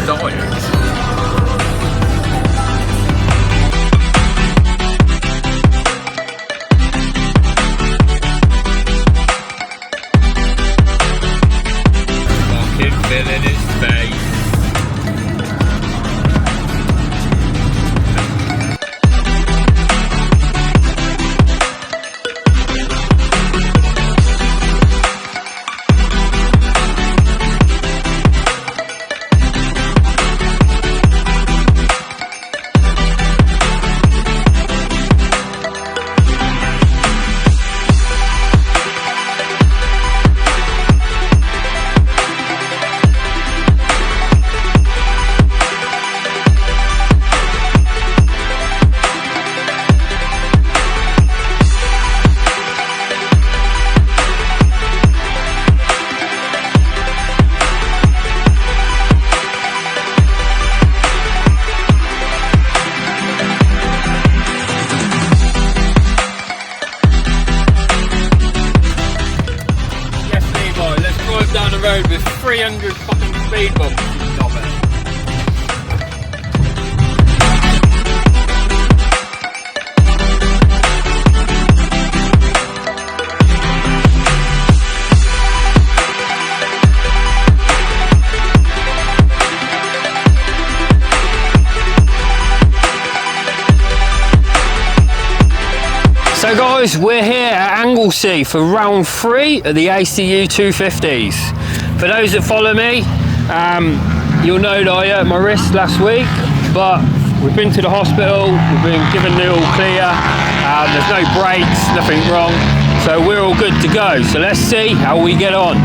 diet. Filling his face. Down the road with 300 fucking speed bumps, you knobhead. So guys, we're here at Anglesey for round 3 of the ACU 250s. For those that follow me, you'll know that I hurt my wrist last week, but we've been to the hospital, we've been given the all clear, there's no breaks, nothing wrong, so we're all good to go. So let's see how we get on.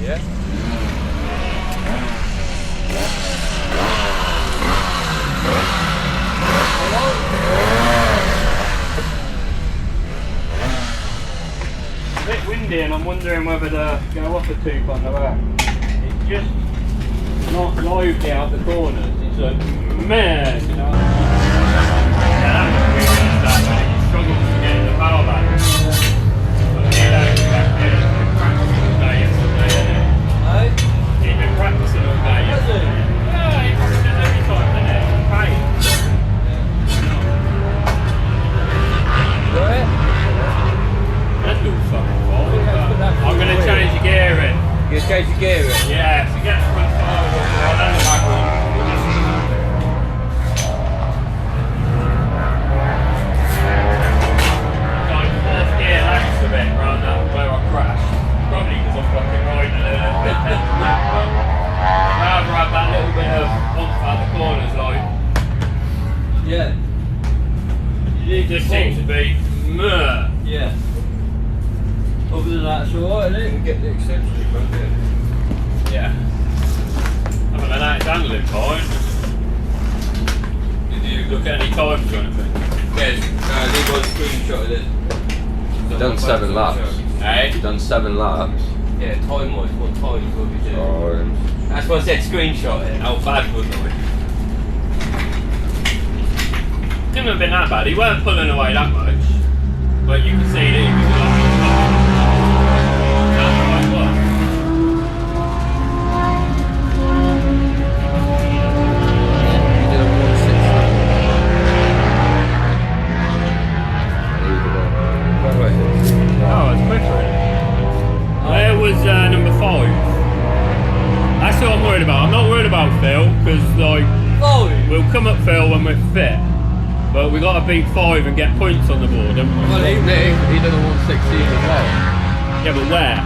Yeah. A bit windy and I'm wondering whether to go off a tooth on the back. It's just not lively out the corners. It's like, man, you know. Yeah, that was really that when it struggles to get in the power back. But he's been practicing all day yesterday. Yeah, he practices every time, doesn't he? It's pain. I'm going to change the gear in. You're going to change the gear in? Yeah, to get the front tire and the back one. Like fourth gear lags a bit around that where I crashed. Probably because I'm fucking riding a little bit. I'd rather have that little bit of bump out the corners, like. Yeah. It just seems to be meh. Yeah. Other than that, it's alright, isn't it? We get the eccentric, won't it? Yeah. Other than that, it's handling fine. Did you look at any times or anything? Yes, they got a screenshot of this. You've done 7 laps. Hey? You've done 7 laps. Yeah, time wise, what time will we do? Oh, That's what I said, screenshot it. How bad was it? Didn't have been that bad. He weren't pulling away that much. But you can see that he was like, number 5. That's what I'm worried about. I'm not worried about Phil because like we'll come up Phil when we're fit, but we got to beat 5 and get points on the board. Well, he done a 116 as well. Yeah, but where?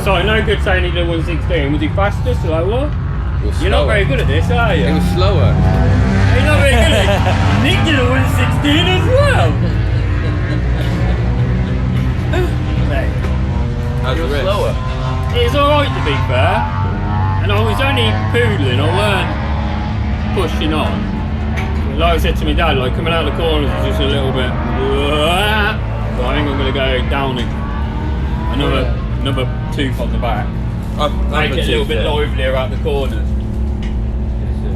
Sorry, no good saying he did 116. Was he fastest? So like what? You're not very good at this, are you? He was slower. You're not very good at it. Nick did a 116 as well. How's your wrist? Slower. It's alright to be fair, and I was only poodling, I weren't pushing on. Like I said to my dad, like coming out of the corners is just a little bit, so I think I'm going to go down another tooth on the back. Make it a little bit livelier out the corners.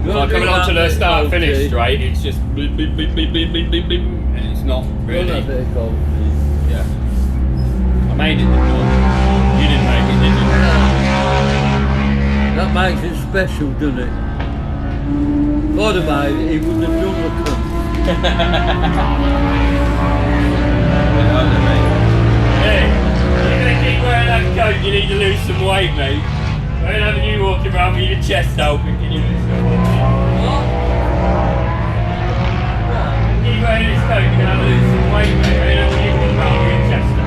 Like coming onto the start finish straight, it's just beep, beep, beep, beep, beep, beep, beep, beep, and it's not really. Yeah. I made it, didn't I? You didn't make it, did you? That makes it special, doesn't it? If I'd have made it, he wouldn't have done the cunt. Hey, you're going to keep wearing that coat, you need to lose some weight, mate. I ain't having you walking around with your chest open, can you lose some weight? What? Keep wearing this coat, you're going to have to lose some weight, mate. I ain't having you walking around with your chest open.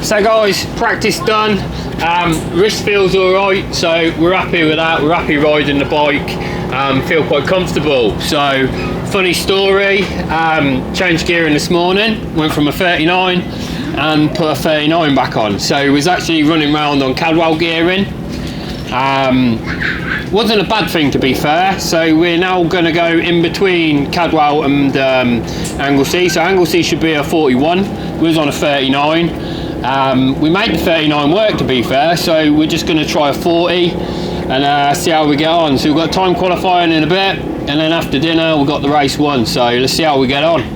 So guys, practice done. Wrist feels alright, so we're happy with that. We're happy riding the bike, feel quite comfortable. So, funny story, changed gearing this morning, went from a 39 and put a 39 back on. So it was actually running around on Cadwell gearing. Wasn't a bad thing to be fair, so we're now going to go in between Cadwell and Anglesey. So Anglesey should be a 41, we was on a 39. We made the 39 work to be fair, so we're just going to try a 40 and see how we get on. So we've got time qualifying in a bit, and then after dinner we've got the race 1, so let's see how we get on.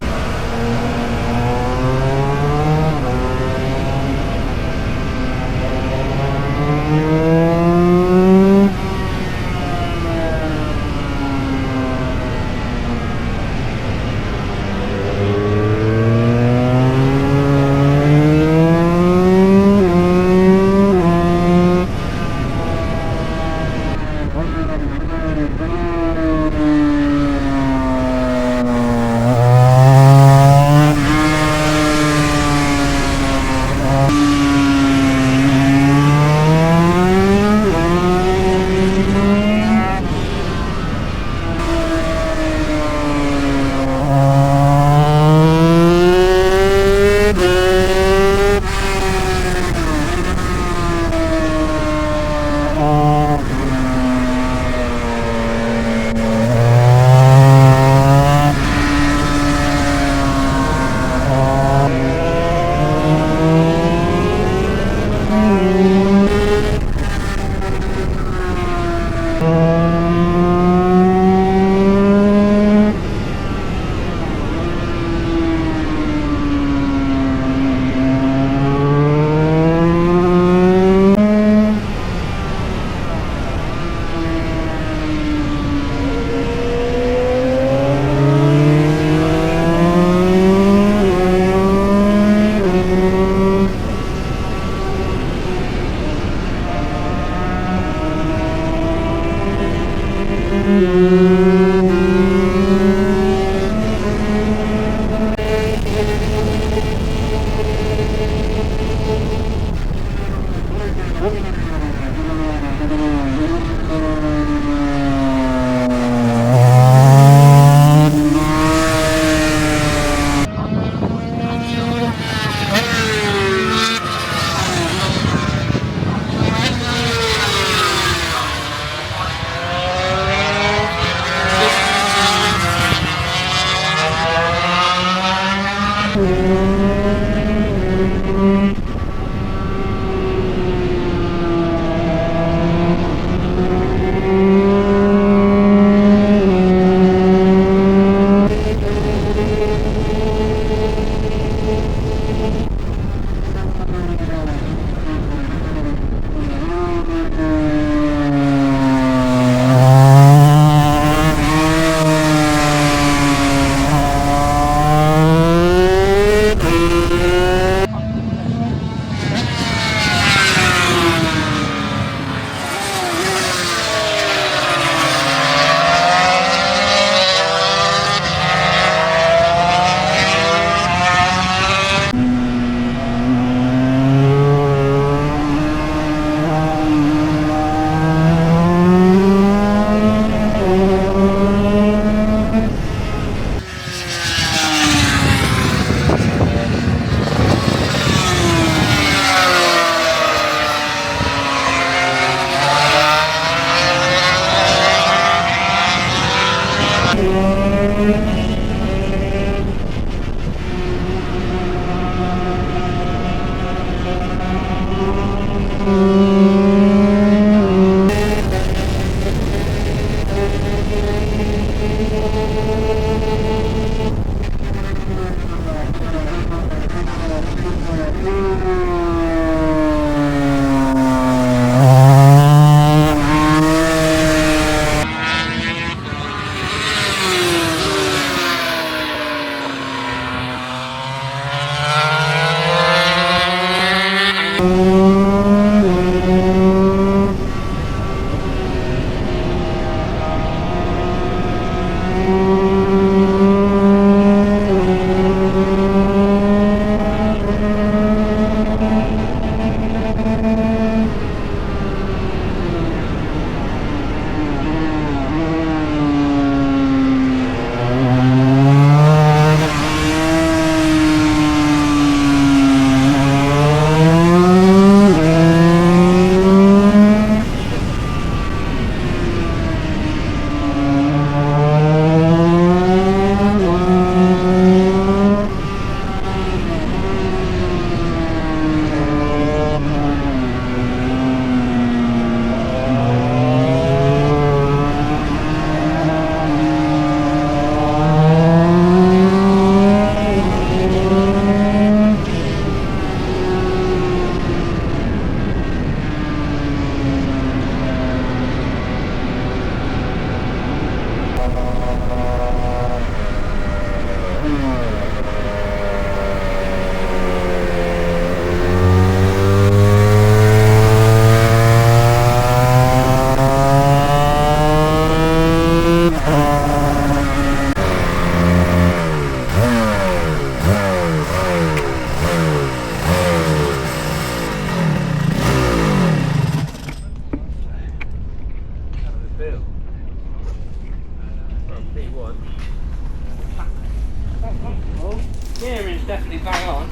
Gearing's definitely bang on.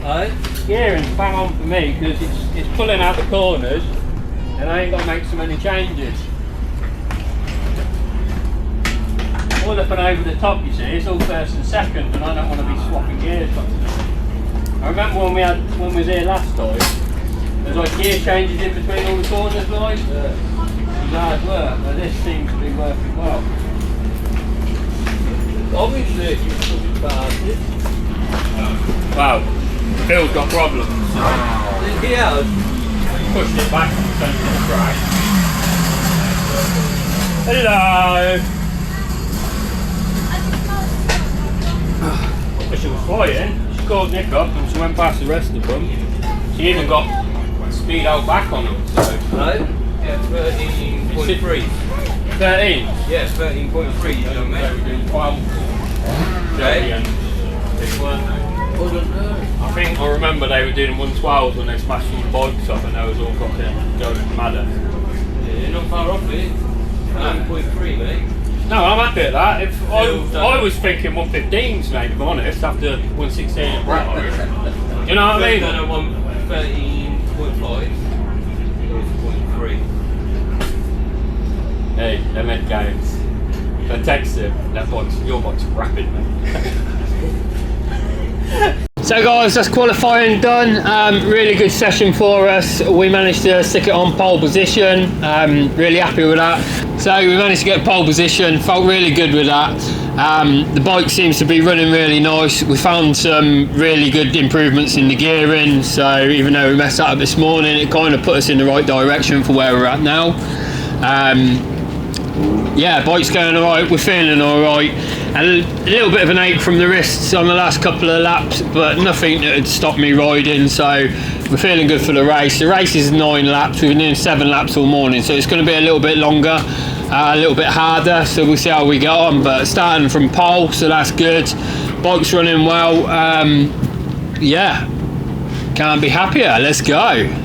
Aye. Gearing's bang on for me because it's pulling out the corners and I ain't got to make so many changes. All up and over the top, you see, it's all first and second, and I don't want to be swapping gears constantly. I remember when we was here last time, there's like gear changes in between all the corners, like. Yeah. It was hard work, but this seems to be working well. Obviously, you took it fast. Wow, Phil's got problems. He has. Pushed it back and sent it to the track. Hello! But she was flying, she called Nick up and she went past the rest of them. She even got speed out back on them, so. Right? Yeah, 13.3. 13? Yeah, 13.3, you know what I mean? 12. Okay. And it weren't they? I don't know. I think I remember they were doing 112s when they smashed all the bikes up and they was all got going madder. Yeah, you're not far off it. 13.3, mate. No, I'm happy at that. If Yeah, I was thinking 115s, mate, if I'm honest, after 116 at Bretton. You know what I mean? Done a 13.5. 0.3. Hey, they're mid games. I text him, your bike's rapid, mate. So guys, that's qualifying done. Really good session for us. We managed to stick it on pole position. Really happy with that. So we managed to get pole position, felt really good with that. The bike seems to be running really nice. We found some really good improvements in the gearing, so even though we messed up this morning, it kind of put us in the right direction for where we're at now. Yeah, bike's going alright, we're feeling alright. A little bit of an ache from the wrists on the last couple of laps, but nothing that had stopped me riding, so we're feeling good for the race. The race is 9 laps, we've been doing 7 laps all morning, so it's going to be a little bit longer, a little bit harder, so we'll see how we get on. But starting from pole, so that's good. Bike's running well. Yeah, can't be happier. Let's go.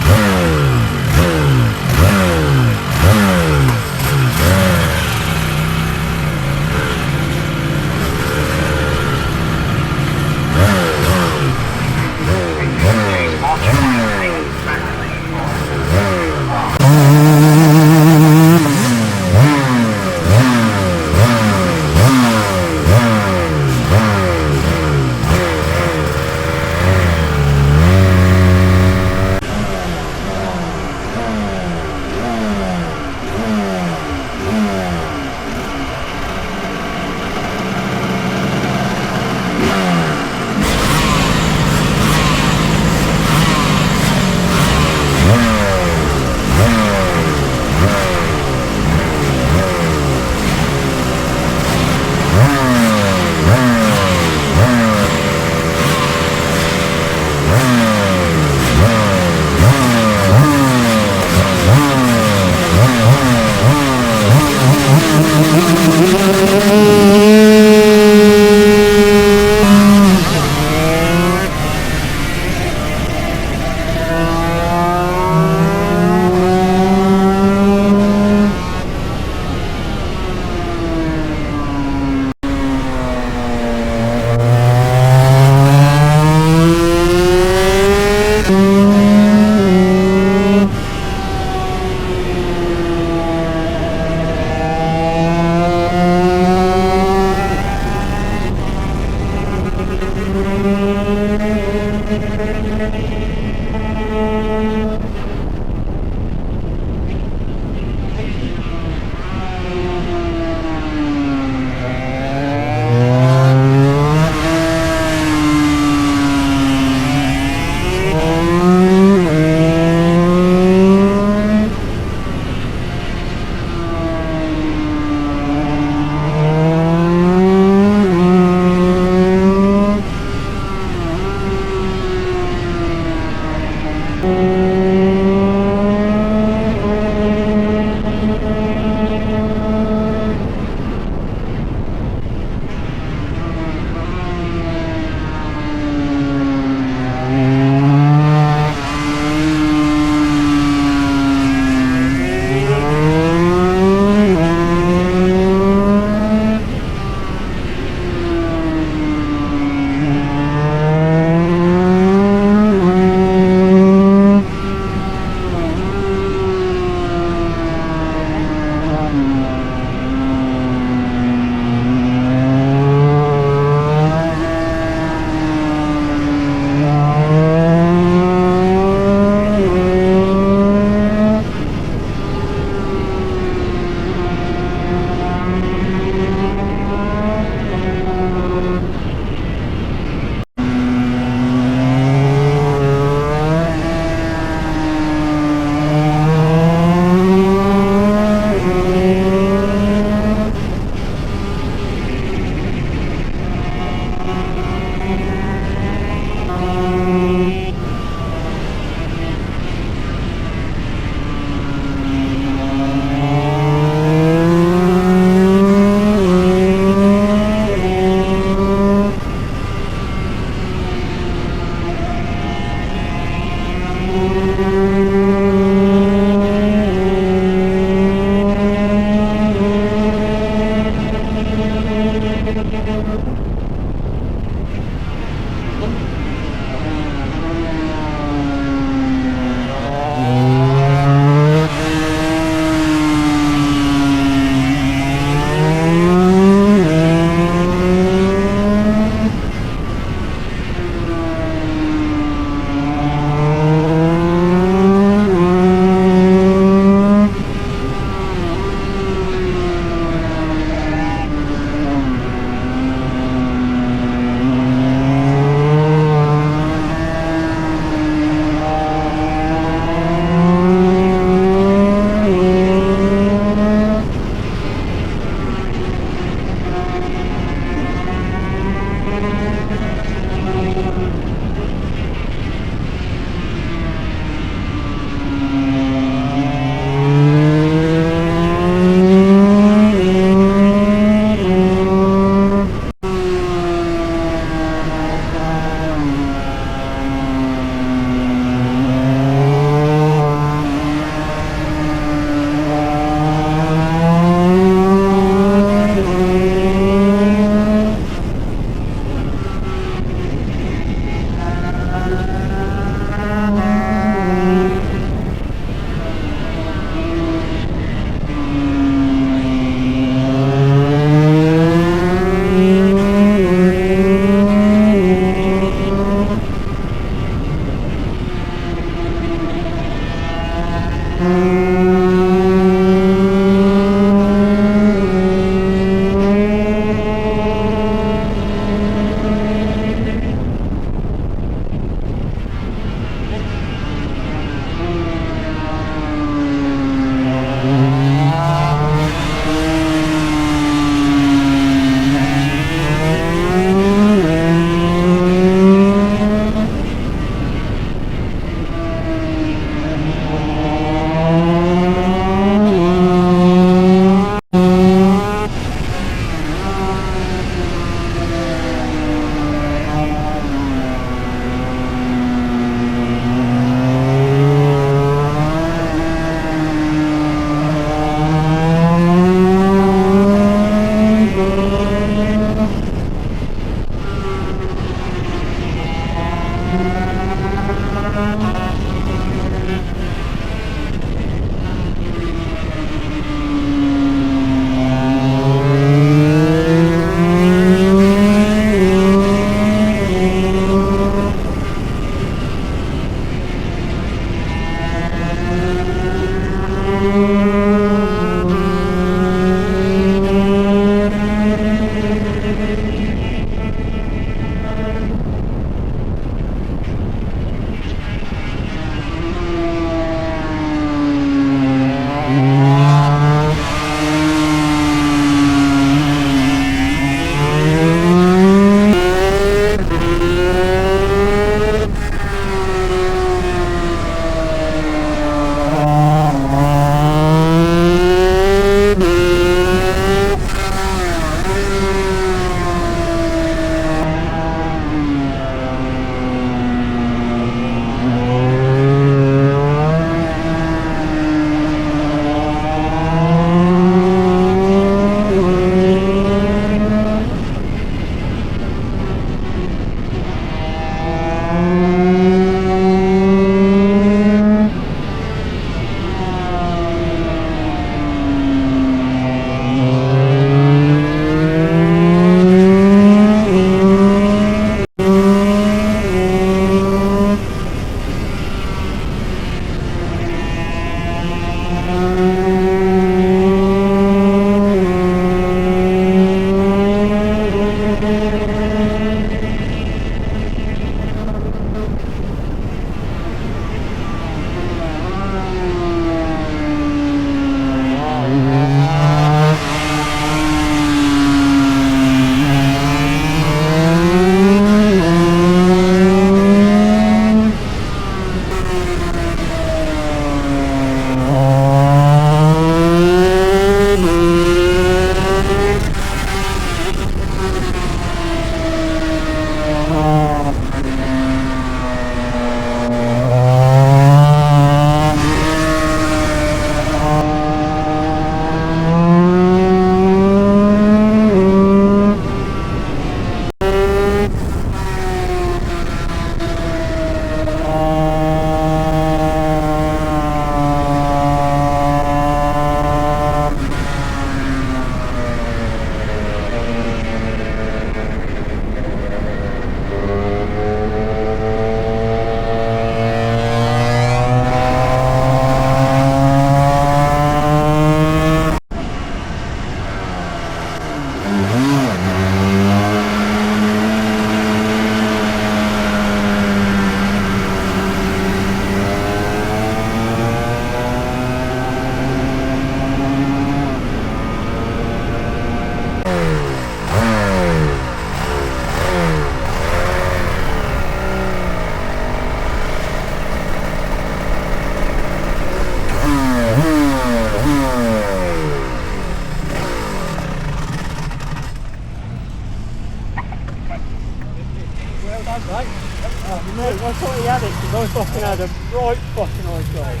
I thought he had it because I fucking had a right fucking eyesight.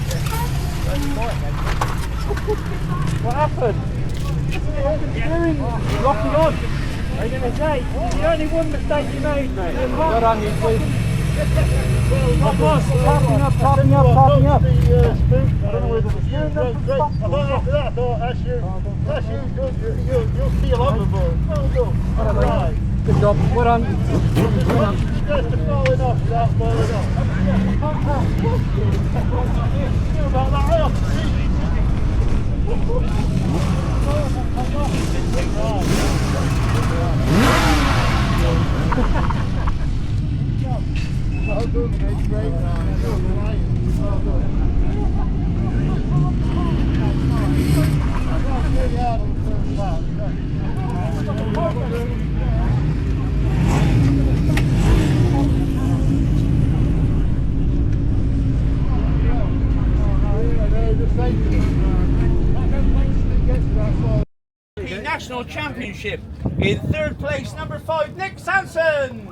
What happened? Rocking on. Are you going to say? The only one mistake you made, mate. Got on you, please. What was? Popping up. I don't know whether the spoon after that I thought that's you good. You'll feel on the ball. Well done. Right. Good job. Well done. Just falling off without falling off. About that well good, mate. Great. The National Championship in third place, number 5, Nick Sanson.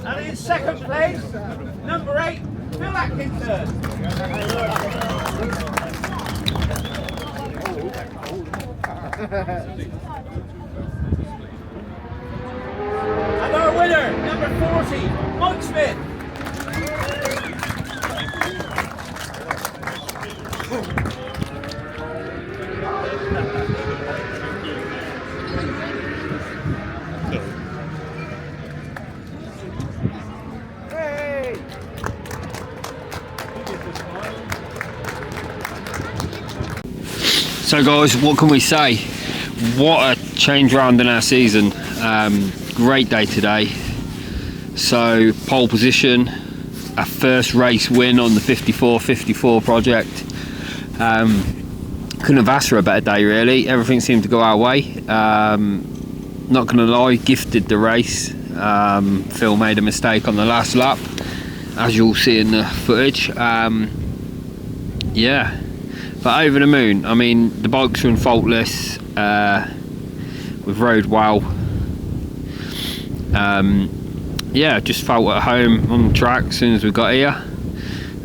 And in second place, number 8, Phil Atkinson. And our winner, number 40, Mike Smith. So guys, what can we say? What a change round in our season. Great day today. So pole position, our first race win on the 54 project. Couldn't have asked for a better day really. Everything seemed to go our way. Not gonna lie, gifted the race. Phil made a mistake on the last lap, as you'll see in the footage. Yeah, but over the moon. I mean, the bikes run faultless. We've rode well. Yeah, just felt at home on the track as soon as we got here.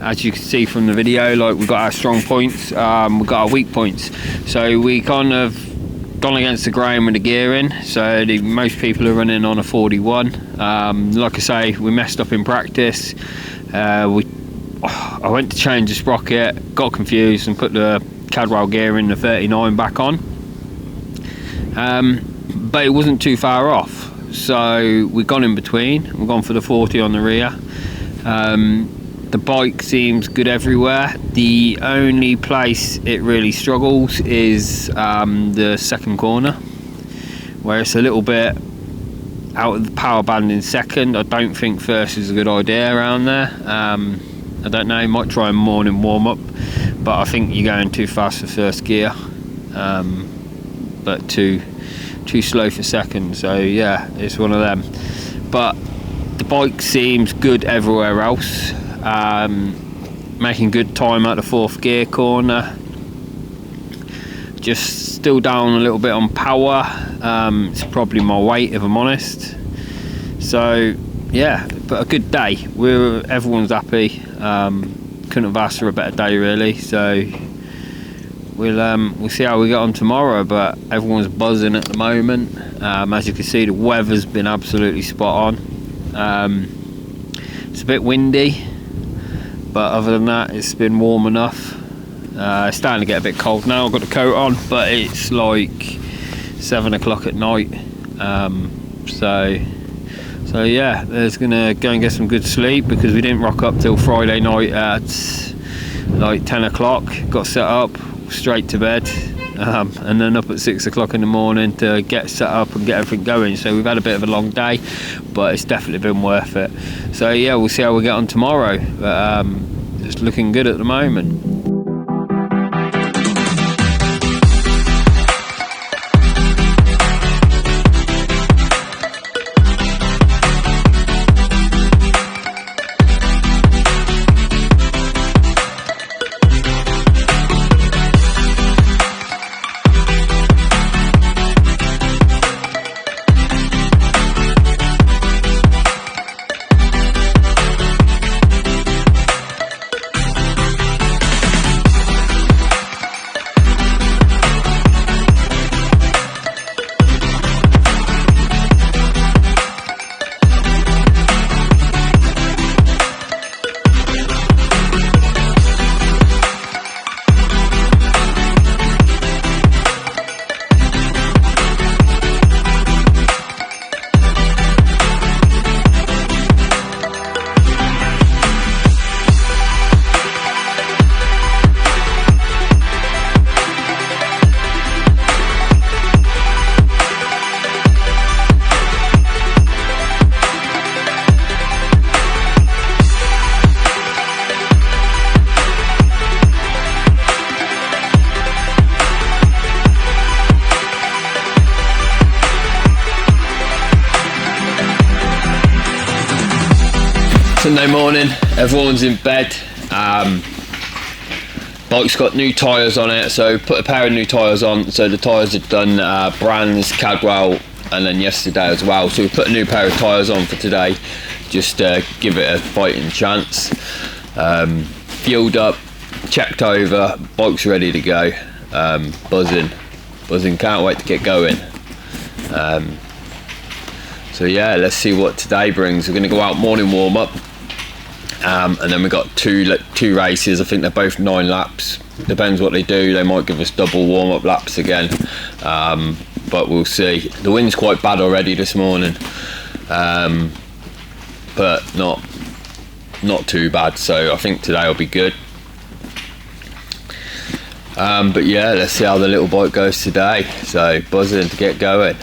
As you can see from the video, like, we've got our strong points, we've got our weak points. So we kind of gone against the grain with the gearing. So most people are running on a 41. Like I say, we messed up in practice. I went to change the sprocket, got confused and put the Cadwell gear in the 39 back on. But it wasn't too far off. So we've gone in between. We've gone for the 40 on the rear. The bike seems good everywhere. The only place it really struggles is the second corner, where it's a little bit out of the power band in second. I don't think first is a good idea around there. I don't know, might try a morning warm-up, but I think you're going too fast for first gear, but too slow for second. So yeah, it's one of them. But the bike seems good everywhere else. Making good time at the fourth gear corner. Just still down a little bit on power. It's probably my weight, if I'm honest. So yeah, but a good day. Everyone's happy. Couldn't have asked for a better day really. So we'll see how we get on tomorrow, but everyone's buzzing at the moment. As you can see, the weather's been absolutely spot on. It's a bit windy, but other than that, it's been warm enough. It's starting to get a bit cold now. I've got the coat on, but it's like 7 o'clock at night. So yeah, there's gonna go and get some good sleep, because we didn't rock up till Friday night at like 10 o'clock. Got set up, straight to bed, and then up at 6 o'clock in the morning to get set up and get everything going. So we've had a bit of a long day, but it's definitely been worth it. So yeah, we'll see how we get on tomorrow, but it's looking good at the moment. Sunday morning, everyone's in bed. Bike's got new tyres on it, so put a pair of new tyres on. So the tyres are done Brands, Cadwell, and then yesterday as well. So we put a new pair of tyres on for today, just give it a fighting chance. Fueled up, checked over, bike's ready to go, buzzing. buzzing, can't wait to get going. So yeah, let's see what today brings. We're going to go out morning warm up, and then we've got two races. I think they're both 9 laps. Depends what they do. They might give us double warm up laps again, but we'll see. The wind's quite bad already this morning, but not too bad. So I think today will be good. But yeah, let's see how the little bike goes today. So buzzing to get going.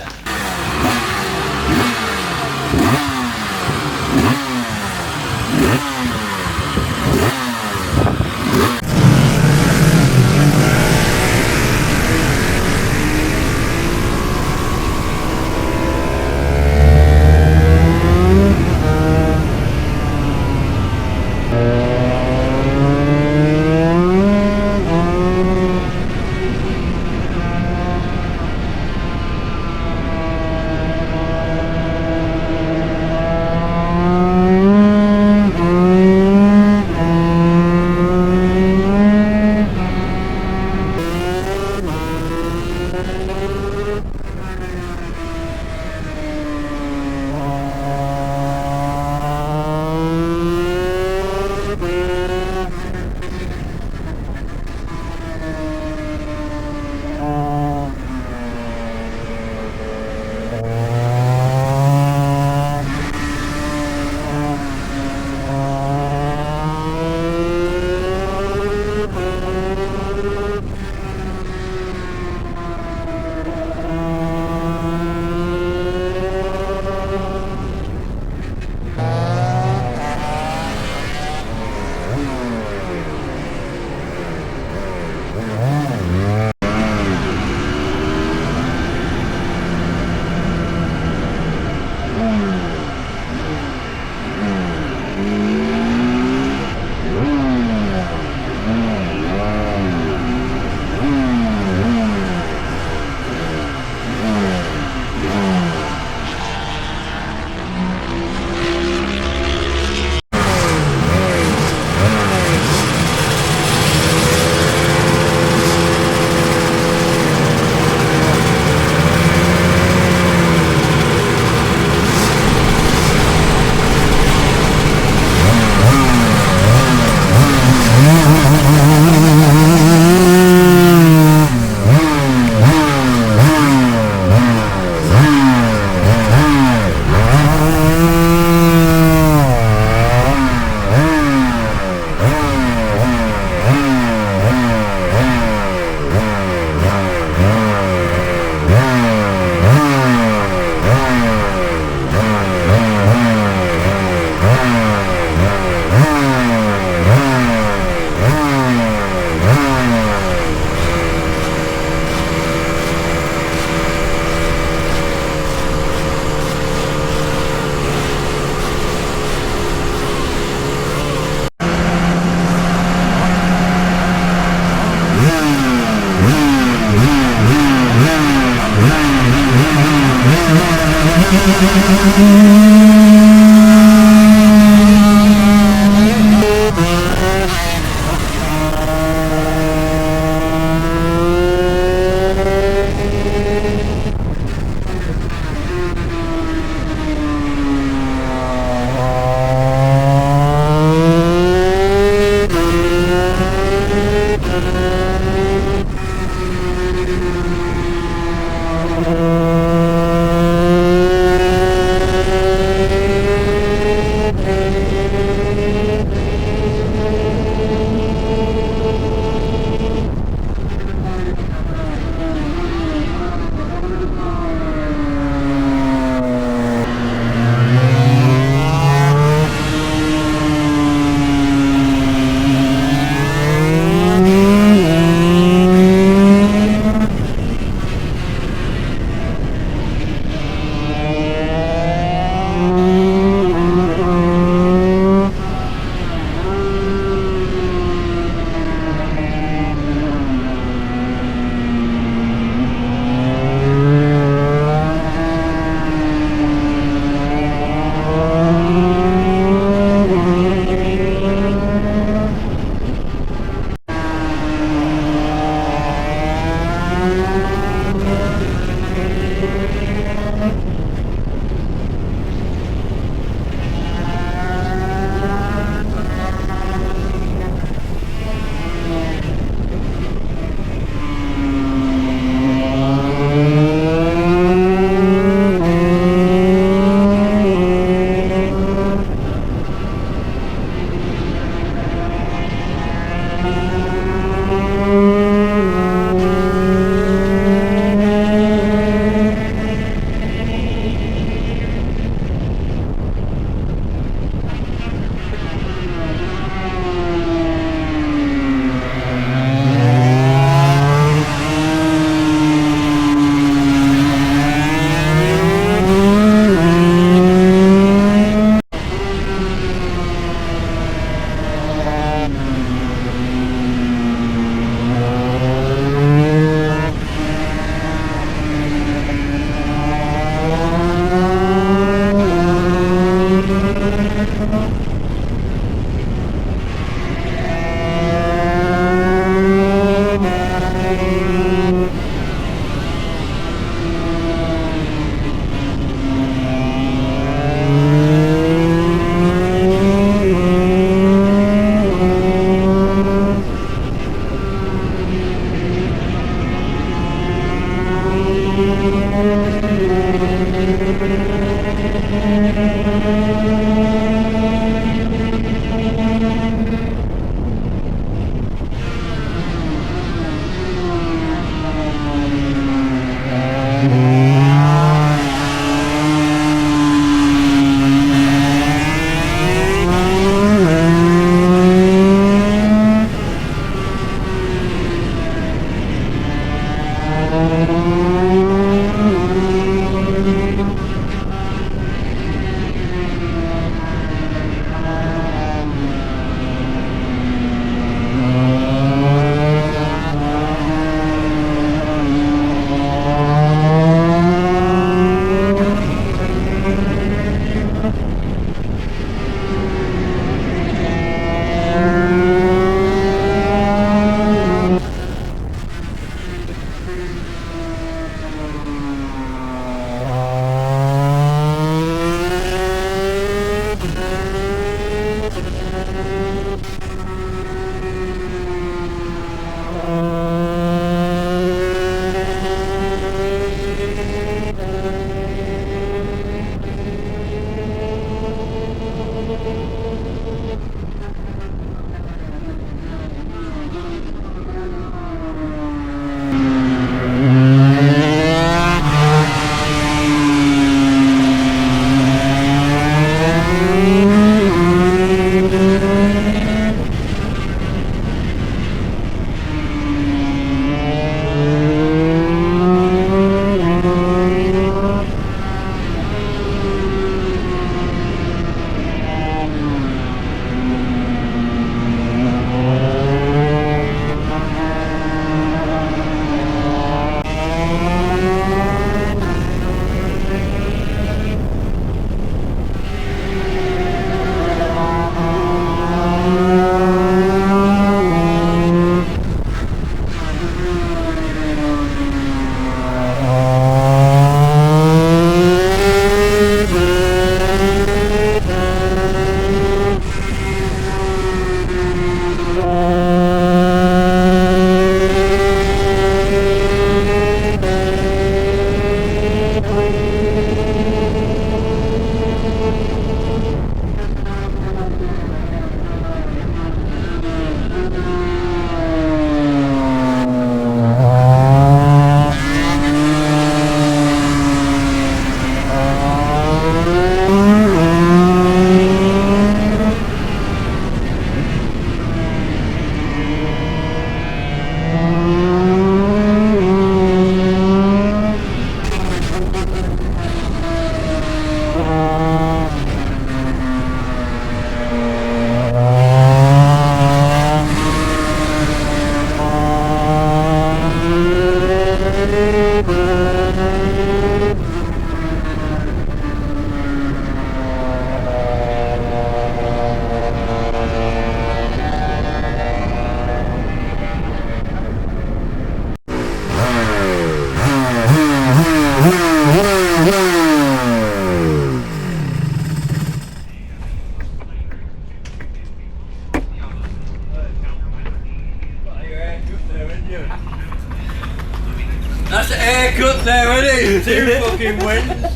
That's a haircut there, isn't it? 2 fucking wins.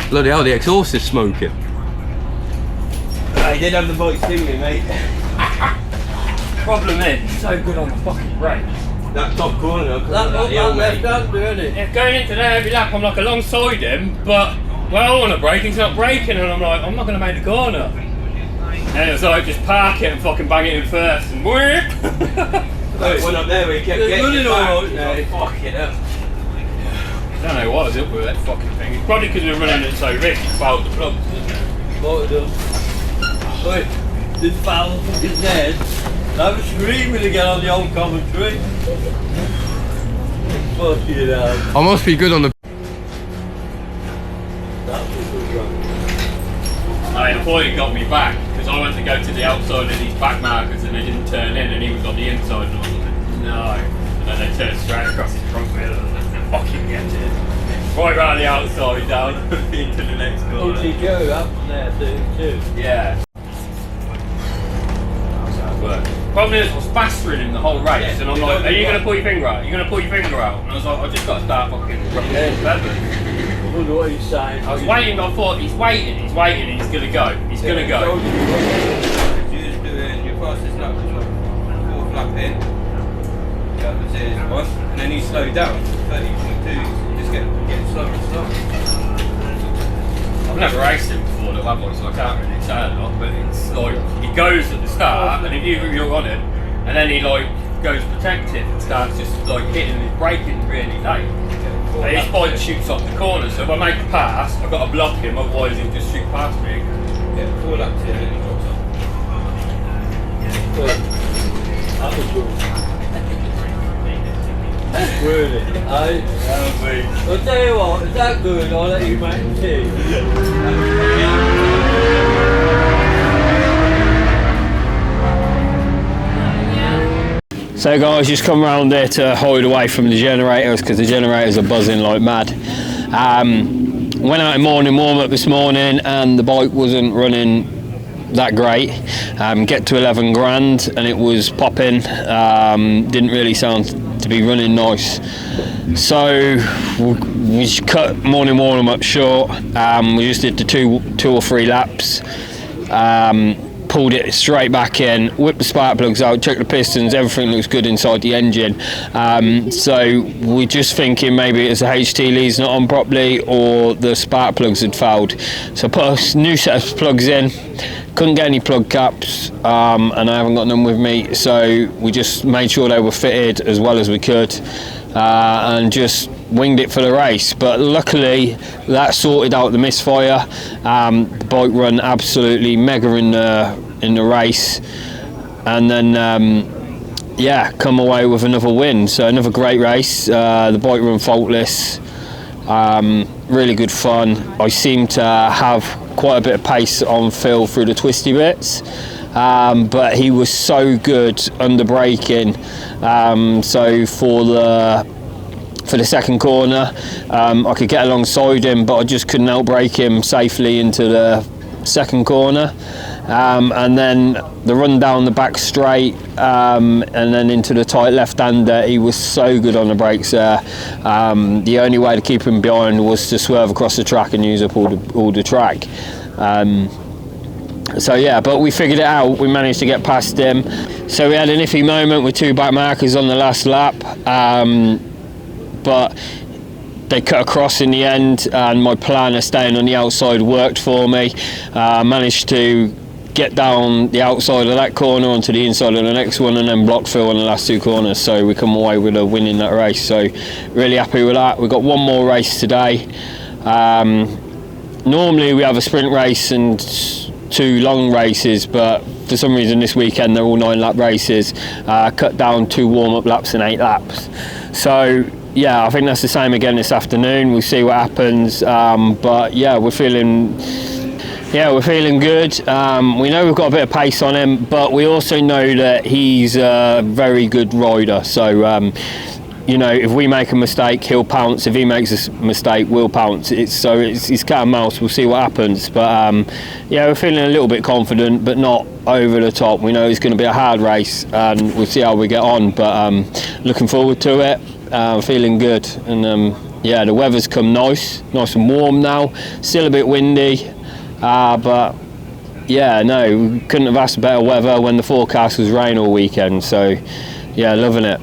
Bloody hell, the exhaust is smoking. I did have the bike stinging, mate. Problem is, so good on the fucking brakes. That top corner, though. That up that left hand, isn't it? Yeah, going into there every lap, I'm like alongside him, but when I want to brake, he's not braking, and I'm like, I'm not going to make the corner. And it was like, just park it and fucking bang it in first, and whip. Like one up there where he kept getting running it back. all right, No, fuck it up. I don't know what was up with that fucking thing. It's probably because we were running it so rich, it fouled the plugs, didn't it? What it does. Wait, this foul fucking head. I was screaming again on the old commentary. Fucking hell. I must be good on the. That was a good run. I thought he got me back, because I went to go to the outside of these back markers and they didn't turn in, and he was on the inside, and I was like, no. And then they turned straight across his front wheel, and I was like, fucking get it. Right round the outside, down into the next corner. Uchi Joe happened there too. Yeah. That's how it worked. Problem is, I was fastering him the whole race, Yeah, and I'm like, are you going to pull your finger out? Are you going to pull your finger out? And I was like, I just got to start fucking rubbing his feathers. I wonder what he's saying. I was waiting, I thought, he's waiting, and he's going to go. He's going to go. You're just doing your fastest lap, which was 4th lap in. Yeah, that's it, one. And then you slow down, 30.2, you just get slower and slower. I've never raced him before, the one, so I can't really say a lot, but it's like, he goes at the start, and if you're on it, and then he like goes protected and starts just like hitting and braking really late. And his bike shoots off the corner, so if I make a pass, I've got to block him, otherwise he'll just shoot past me. Yeah, 4 laps in and it drops off. That was good. That's really. I'll tell you what, is that good? I'll let you make tea. So guys, just come around there to hide away from the generators because the generators are buzzing like mad. Went out in morning warm up this morning and the bike wasn't running that great. Get to 11 grand and it was popping. Didn't really sound to be running nice. So we just cut morning warm up short. We just did the two or three laps. Pulled it straight back in, whipped the spark plugs out, checked the pistons, everything looks good inside the engine. So we're just thinking maybe it's the HT leads not on properly or the spark plugs had failed. So put a new set of plugs in, couldn't get any plug caps, and I haven't got them with me, so we just made sure they were fitted as well as we could, and just winged it for the race. But luckily that sorted out the misfire. The bike run absolutely mega in the race, and then yeah, come away with another win. So another great race. The bike run faultless, really good fun. I seem to have quite a bit of pace on Phil through the twisty bits, but he was so good under braking. So for the second corner, I could get alongside him, but I just couldn't outbrake him safely into the second corner. And then the run down the back straight, and then into the tight left-hander, he was so good on the brakes there. The only way to keep him behind was to swerve across the track and use up all the track. So yeah, but we figured it out. We managed to get past him. So we had an iffy moment with 2 back markers on the last lap. But they cut across in the end, and my plan of staying on the outside worked for me. Managed to get down the outside of that corner onto the inside of the next one, and then block Phil on the last 2 corners, so we come away with a win in that race. So really happy with that. We've got one more race today. Normally we have a sprint race and 2 long races, but for some reason this weekend they're all 9-lap races. Cut down 2 warm-up laps and 8 laps. So yeah, I think that's the same again this afternoon. We'll see what happens, but yeah, we're feeling good. We know we've got a bit of pace on him, but we also know that he's a very good rider. So you know, if we make a mistake, he'll pounce. If he makes a mistake, we'll pounce. It's cat and mouse. We'll see what happens. But yeah, we're feeling a little bit confident, but not over the top. We know it's going to be a hard race, and we'll see how we get on. But looking forward to it. Feeling good, and yeah, the weather's come nice and warm now. Still a bit windy, but yeah, no, we couldn't have asked better weather when the forecast was rain all weekend. So yeah, loving it.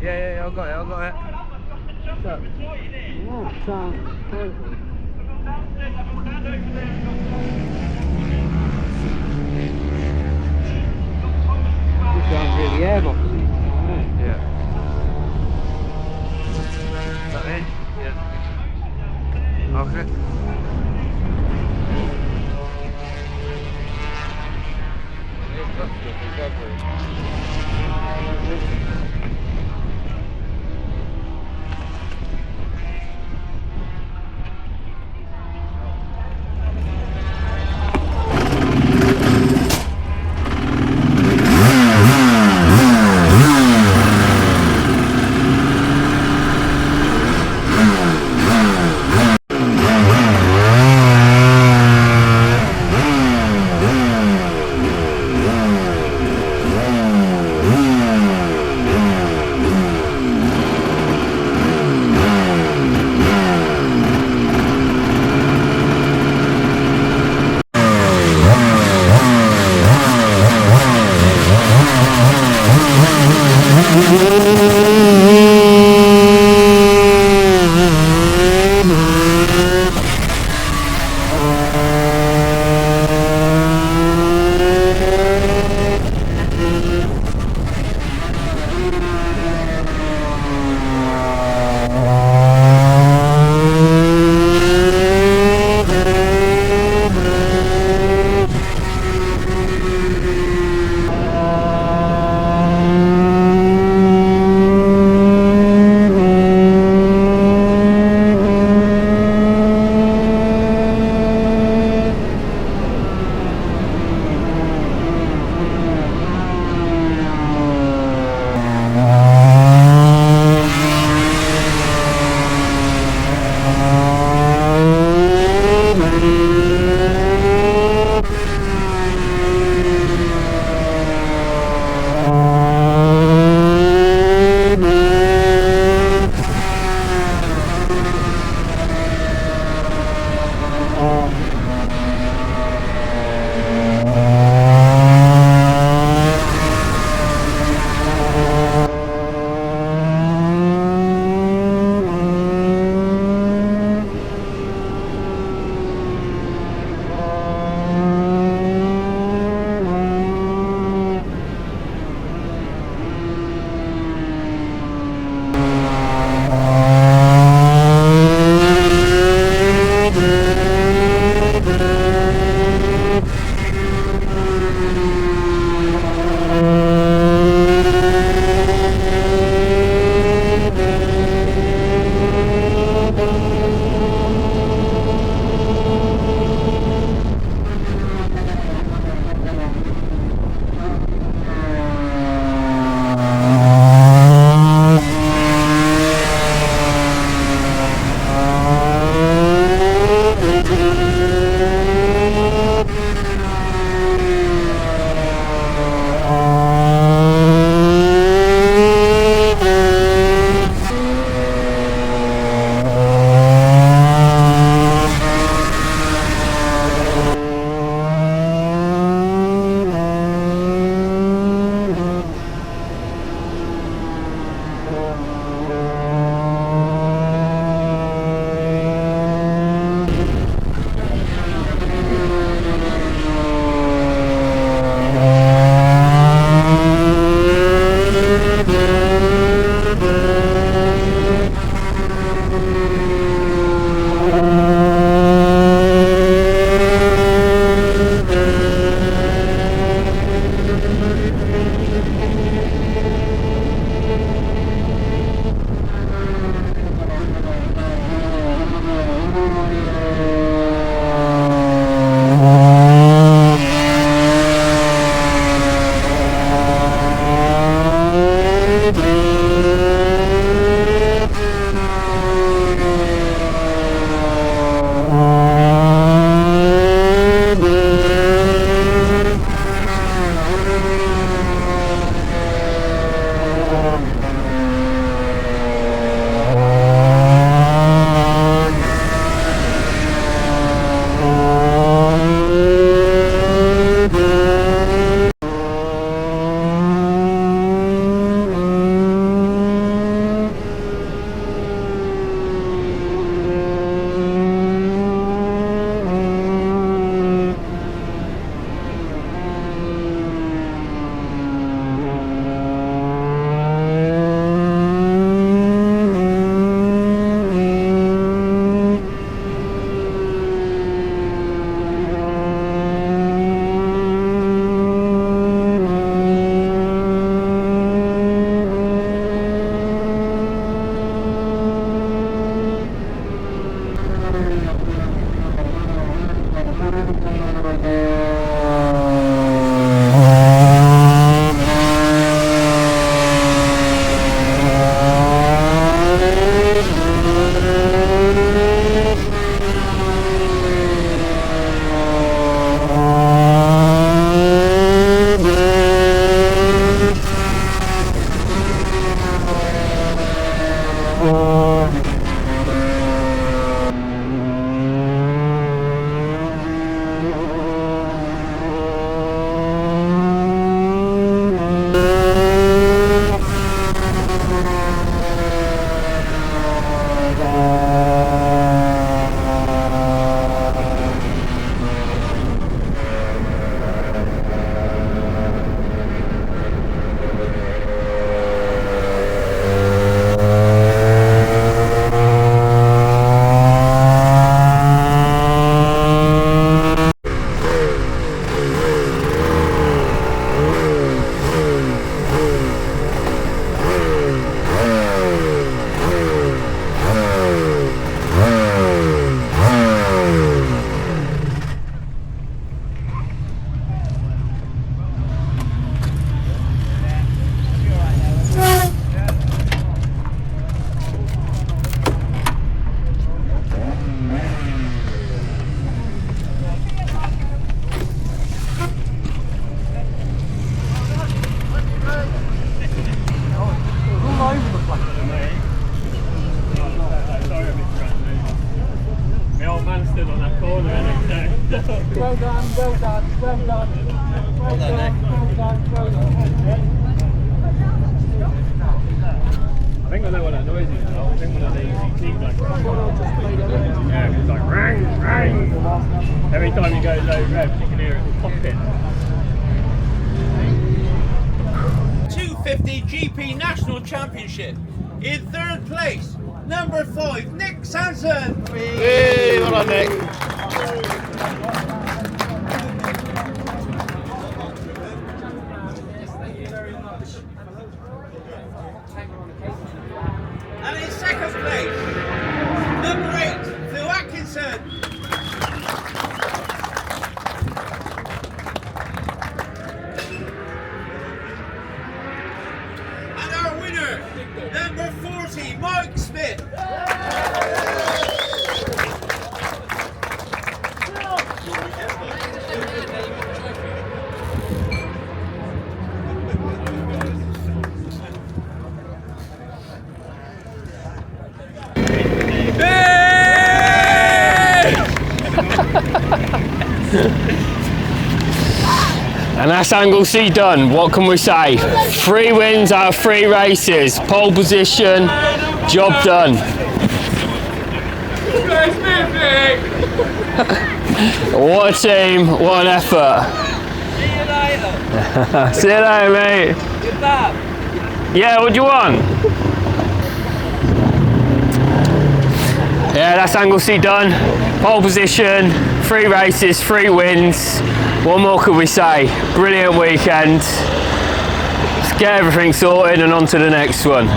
Yeah, I got it. Just sounds really airboxy. Yeah. Is that in? Yeah. Okay. Well done, well done, well done. Well done, well done, well done. I think I know what that noise is now. I think one of the ECT like yeah, it's like rang, rang. Every time you go low rev, you can hear it popping. 250 GP National Championship. In third place, number 5, Nick Sanson. Hey, well done, Nick. And in second place, number 8, Phil Atkinson. And our winner, number 40, Mike Smith. And that's Anglesey done. What can we say? 3 wins out of 3 races. Pole position, job done. What a team, what an effort. See you later. See you later, mate. Goodbye. Yeah, what do you want? Yeah, that's Anglesey done. Pole position, 3 races, 3 wins. What more could we say? Brilliant weekend. Let's get everything sorted and on to the next one.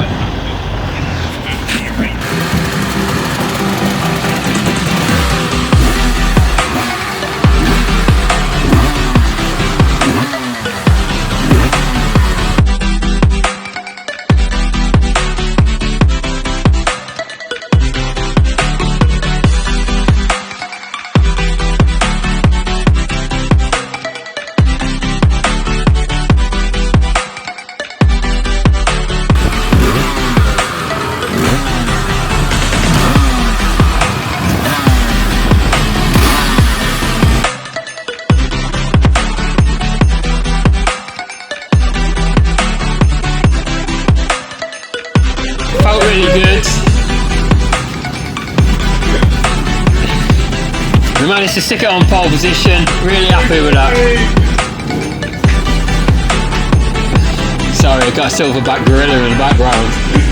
Felt really good. We managed to stick it on pole position. Really happy with that. Sorry, I got a silverback gorilla in the background.